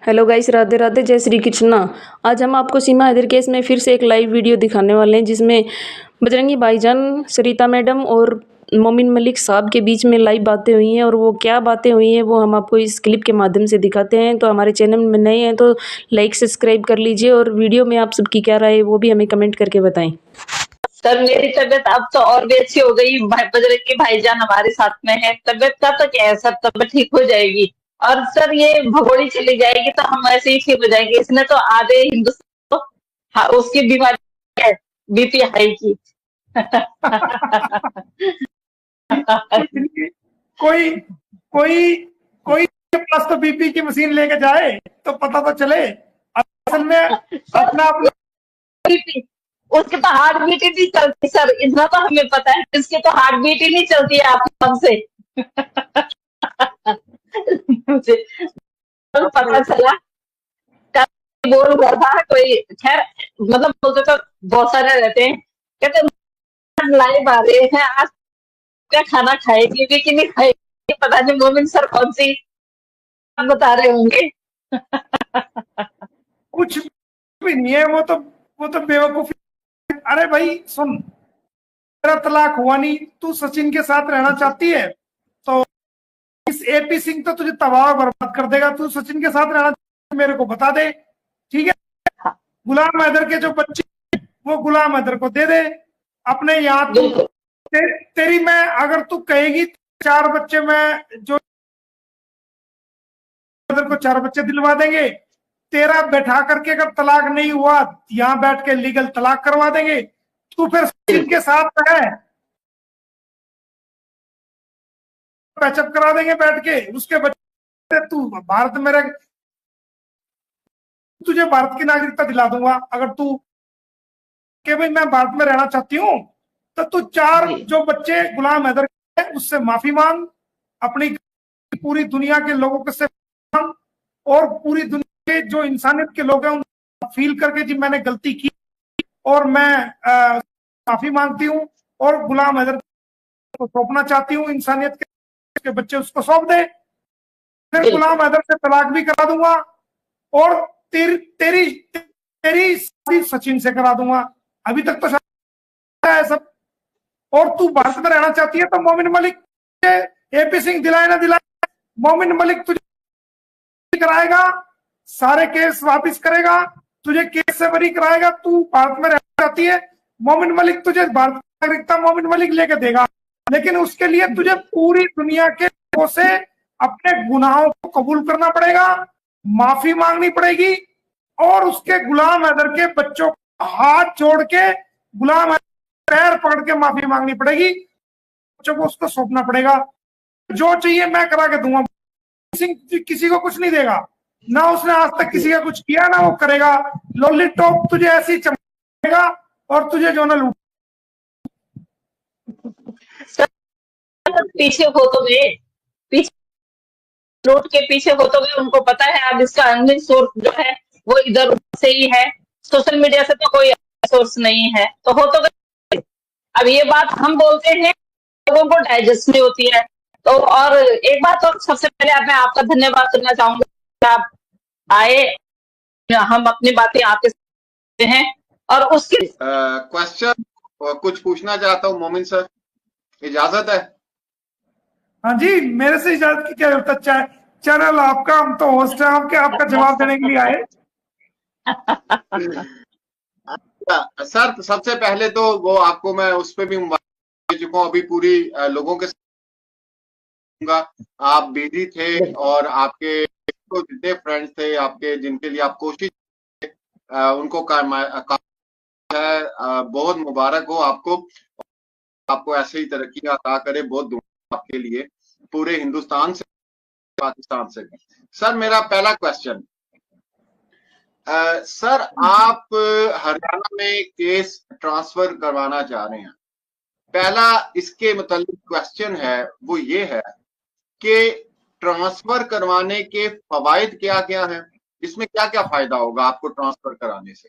Hello guys, Radhe Radhe, जय श्री कृष्णा। आज हम आपको सीमा हैदर केस में फिर से एक लाइव वीडियो दिखाने वाले हैं, जिसमें बजरंगी भाईजान, सरिता मैडम और मोमिन मलिक साहब के बीच में लाइव बातें हुई हैं। और वो क्या बातें हुई हैं वो हम आपको इस क्लिप के माध्यम से दिखाते हैं। तो हमारे चैनल में नए हैं तो लाइक सब्सक्राइब कर लीजिए, और वीडियो में आप सबकी क्या राय है वो भी हमें कमेंट करके बताएं। सर, मेरी तबीयत अब तो और भी अच्छी हो गई। बजरंगी भाईजान हमारे साथ में है। तबीयत का तो क्या है सर, तबीयत ठीक हो जाएगी। और सर ये भगोड़ी चली जाएगी तो हम ऐसे ही ठीक हो जाएंगे। इसने तो आधे हिंदुस्तान को उसकी बीमारी है, बीपी हाई की। कोई कोई कोई के पास तो बीपी की मशीन लेके जाए तो पता तो चले। असल में अपना अपना बीपी, उसके तो हार्ट बीट ही नहीं चलती सर, इतना तो हमें पता है। इसके तो हार्ट बीट ही नहीं चलती है आप हमसे। मुझे पता चला, बोल रहा था कोई, खैर मतलब बोलते तो बहुत सारे रहते हैं, कहते लाइव आ रहे हैं आज, क्या खाना खाएगी भी कि नहीं खाएगी पता नहीं। मोमिन सर कौन सी बता रहे होंगे। कुछ भी नहीं है, वो तो बेवकूफी। अरे भाई सुन, तेरा तलाक हुआ नहीं, तू सचिन के साथ रहना चाहती है तो इस एपी सिंह तो तुझे तबाह और बर्बाद कर देगा। तू सचिन के साथ रहना मेरे को बता दे, ठीक है। गुलाम हैदर के जो बच्चे वो गुलाम हैदर को दे दे अपने यहाँ। तू तेरी मैं, अगर तू कहेगी 4 बच्चे मैं जो को 4 बच्चे दिलवा देंगे, तेरा बैठा करके अगर तलाक नहीं हुआ यहाँ बैठ के लीगल तलाक करवा देंगे। तू फिर इनके साथ है, पैचअप करा देंगे बैठ के उसके बच्चे। तू भारत में रह, तुझे भारत की नागरिकता दिला दूंगा अगर तू के भाई मैं भारत में रहना चाहती हूँ। तो तू 4 जो बच्चे गुलाम हैदर के उससे माफी मांग, अपनी पूरी दुनिया के लोगों से मांग, और पूरी दुनिया के जो इंसानियत के लोग हैं उन फील करके जी मैंने गलती की और मैं माफी मांगती हूँ और गुलाम हैदर को सौंपना चाहती हूँ। इंसानियत के बच्चे उसको सौंप दे, फिर गुलाम हैदर से तलाक भी करा दूंगा और तेरी शादी सचिन से करा दूंगा। अभी तक तो है सब। और तू भारत में रहना चाहती है तो मोमिन मलिक एपी सिंह दिलाए ना दिलाए, मोमिन मलिक तुझे कराएगा, सारे केस वापिस करेगा, तुझे केस से बरी कराएगा। तू भारत में रहना चाहती है, मोमिन मलिक तुझे भारत की नागरिकता मोमिन मलिक लेके देगा, लेकिन उसके लिए तुझे पूरी दुनिया के लोगों से अपने गुनाहों को कबूल करना पड़ेगा, माफी मांगनी पड़ेगी और उसके गुलाम हैदर के बच्चों को हाथ जोड़ के गुलाम पैर पकड़ के माफी मांगनी पड़ेगी, बच्चों को उसको सौंपना पड़ेगा। जो चाहिए मैं करा के दूंगा। किसी को कुछ नहीं देगा, ना उसने आज तक किसी का कुछ किया ना वो करेगा। लॉलीटॉप तुझे ऐसी चमकेगा और तुझे जो ना लूट। पीछे हो तो गए, पीछे नोट के पीछे हो तो गए, उनको पता है अब इसका अर्निंग सोर्स जो है वो इधर से ही है, सोशल मीडिया से तो कोई सोर्स नहीं है, तो हो तो गए। अब ये बात हम बोलते हैं, लोगों को डाइजेस्ट नहीं होती है। तो और एक बात और सबसे पहले मैं आपका धन्यवाद करना चाहूंगी, आप आए, हम अपनी बातें आपके साथ हैं। और उसके क्वेश्चन कुछ पूछना चाहता हूँ मोमिन सर, इजाजत है? हाँ जी, मेरे से इजाजत की क्या जरूरत है, चैनल आपका, हम तो होस्ट है आपके, आपका जवाब देने के लिए आए। सर सबसे पहले तो वो आपको मैं उस पर भी मुबारक दे चुका हूँ, अभी पूरी लोगों के आप बिजी थे और आपके जितने फ्रेंड्स थे आपके जिनके लिए आप कोशिश उनको बहुत मुबारक हो आपको ऐसे ही तरक्की अता करे, बहुत दुआ आपके लिए पूरे हिंदुस्तान से पाकिस्तान से भी। सर मेरा पहला क्वेश्चन, सर आप हरियाणा में केस ट्रांसफर करवाना चाह रहे हैं, पहला इसके मतलब क्वेश्चन है वो ये है कि ट्रांसफर करवाने के फवायद क्या क्या हैं, इसमें क्या क्या फायदा होगा आपको ट्रांसफर कराने से।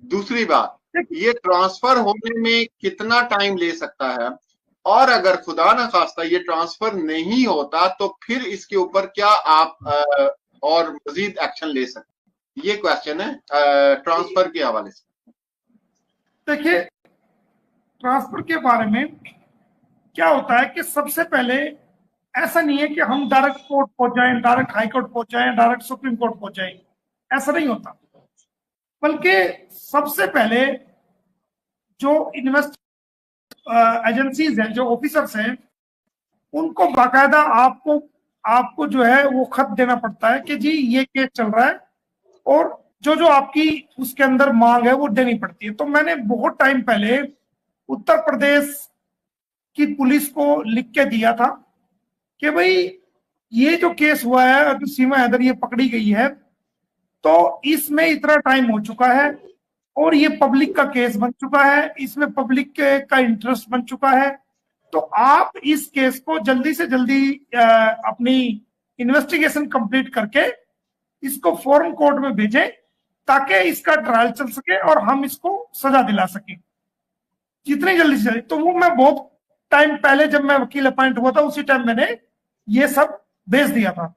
दूसरी बात, ये ट्रांसफर होने में कितना टाइम ले सकता है, और अगर खुदा ना खास्ता ये ट्रांसफर नहीं होता तो फिर इसके ऊपर क्या आप और मजीद एक्शन ले सकें? ये क्वेश्चन है ट्रांसफर के हवाले से। देखिए, ट्रांसफर के बारे में क्या होता है कि सबसे पहले ऐसा नहीं है कि हम डायरेक्ट कोर्ट पहुंच जाएं, डायरेक्ट हाई कोर्ट पहुंच जाएं, डायरेक्ट सुप्रीम कोर्ट पहुंच जाएं, ऐसा नहीं होता। बल्कि सबसे पहले जो इन्वेस्ट एजेंसीज हैं, जो ऑफिसर्स हैं, उनको बाकायदा आपको जो है वो खत देना पड़ता है कि जी ये केस चल रहा है और जो जो आपकी उसके अंदर मांग है वो देनी पड़ती है। तो मैंने बहुत टाइम पहले उत्तर प्रदेश की पुलिस को लिख के दिया था कि भाई ये जो केस हुआ है, अगर सीमा हैदर ये पकड़ी गई है तो इसमें इतना टाइम हो चुका है और ये पब्लिक का केस बन चुका है, इसमें पब्लिक का इंटरेस्ट बन चुका है, तो आप इस केस को जल्दी से जल्दी अपनी इन्वेस्टिगेशन कंप्लीट करके इसको फॉरेन कोर्ट में भेजें ताकि इसका ट्रायल चल सके और हम इसको सजा दिला सकें जितनी जल्दी से जल्दी। तो वो मैं बहुत टाइम पहले जब मैं वकील अपॉइंट हुआ था उसी टाइम मैंने ये सब भेज दिया था।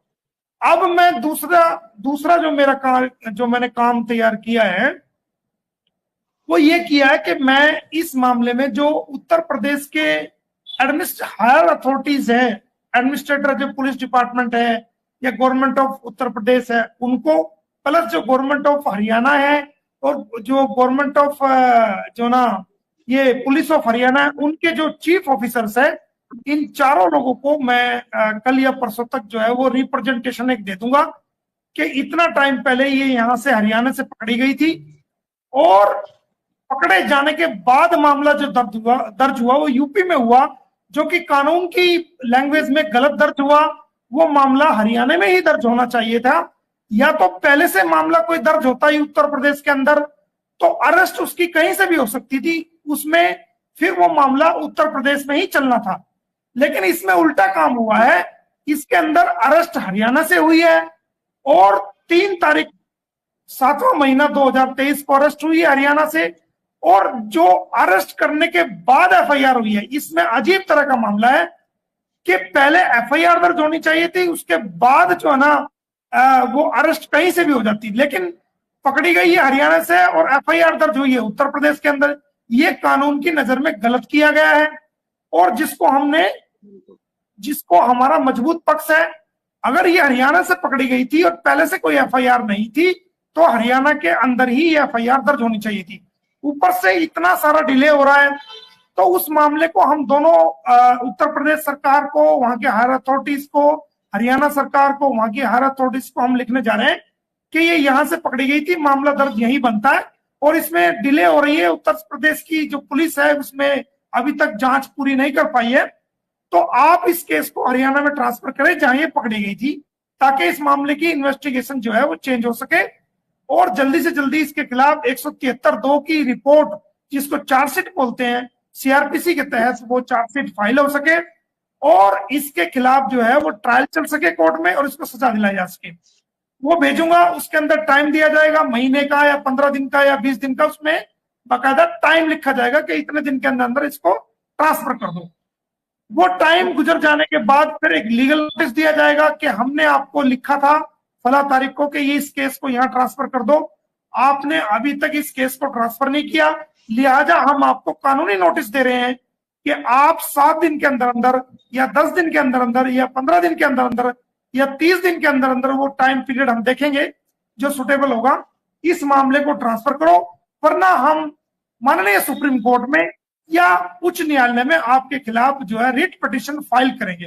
अब मैं दूसरा जो मैंने काम तैयार किया है वो ये किया है कि मैं इस मामले में जो उत्तर प्रदेश के हायर अथॉरिटीज है, एडमिनिस्ट्रेटर जो पुलिस डिपार्टमेंट है या गवर्नमेंट ऑफ उत्तर प्रदेश है, उनको प्लस जो गवर्नमेंट ऑफ हरियाणा है और जो गवर्नमेंट ऑफ ये पुलिस ऑफ हरियाणा है, उनके जो चीफ ऑफिसर्स है, इन चारों लोगों को मैं कल या परसों तक जो है वो रिप्रेजेंटेशन एक दे दूंगा कि इतना टाइम पहले ये यहाँ से हरियाणा से पकड़ी गई थी और पकड़े जाने के बाद मामला जो दर्ज हुआ वो यूपी में हुआ, जो कि कानून की लैंग्वेज में गलत दर्ज हुआ। वो मामला हरियाणा में ही दर्ज होना चाहिए था, या तो पहले से मामला कोई दर्ज होता ही उत्तर प्रदेश के अंदर तो अरेस्ट उसकी कहीं से भी हो सकती थी, उसमें फिर वो मामला उत्तर प्रदेश में ही चलना था। लेकिन इसमें उल्टा काम हुआ है, इसके अंदर अरेस्ट हरियाणा से हुई है और 3 तारीख 7वां महीना 2023 को अरेस्ट हुई है हरियाणा से, और जो अरेस्ट करने के बाद एफआईआर हुई है, इसमें अजीब तरह का मामला है कि पहले एफआईआर दर्ज होनी चाहिए थी, उसके बाद जो है ना वो अरेस्ट कहीं से भी हो जाती, लेकिन पकड़ी गई है हरियाणा से और एफआईआर दर्ज हुई है उत्तर प्रदेश के अंदर। ये कानून की नजर में गलत किया गया है और जिसको हमारा मजबूत पक्ष है, अगर ये हरियाणा से पकड़ी गई थी और पहले से कोई एफआईआर नहीं थी तो हरियाणा के अंदर ही ये एफआईआर दर्ज होनी चाहिए थी। ऊपर से इतना सारा डिले हो रहा है, तो उस मामले को हम दोनों उत्तर प्रदेश सरकार को, वहां के हायर अथॉरिटीज को, हरियाणा सरकार को, वहां की हायर अथॉरिटीज को हम लिखने जा रहे हैं कि ये यहाँ से पकड़ी गई थी, मामला दर्ज यही बनता है और इसमें डिले हो रही है। उत्तर प्रदेश की जो पुलिस है उसमें अभी तक जांच पूरी नहीं कर पाई है, तो आप इस केस को हरियाणा में ट्रांसफर करें जहां ये पकड़ी गई थी, ताकि इस मामले की इन्वेस्टिगेशन जो है वो चेंज हो सके और जल्दी से जल्दी इसके खिलाफ 173(2) की रिपोर्ट, जिसको चार्जशीट बोलते हैं सीआरपीसी के तहत, वो चार्जशीट फाइल हो सके और इसके खिलाफ जो है वो ट्रायल चल सके कोर्ट में और इसको सजा दिलाई जा सके। वो भेजूंगा, उसके अंदर टाइम दिया जाएगा, महीने का या 15 दिन का या 20 दिन का, उसमें बाकायदा टाइम लिखा जाएगा कि इतने दिन के अंदर इसको ट्रांसफर कर दो। वो टाइम गुजर जाने के बाद फिर एक लीगल नोटिस दिया जाएगा कि हमने आपको लिखा था फला तारीख को कि ये इस केस को यहाँ ट्रांसफर कर दो, आपने अभी तक इस केस को ट्रांसफर नहीं किया, लिहाजा हम आपको कानूनी नोटिस दे रहे हैं कि आप 7 दिन के अंदर अंदर या 10 दिन के अंदर अंदर या 15 दिन के अंदर अंदर या 30 दिन के अंदर अंदर, वो टाइम पीरियड हम देखेंगे जो सुटेबल होगा, इस मामले को ट्रांसफर करो, वरना हम माननीय सुप्रीम कोर्ट में या उच्च न्यायालय में आपके खिलाफ जो है रिट पिटीशन फाइल करेंगे।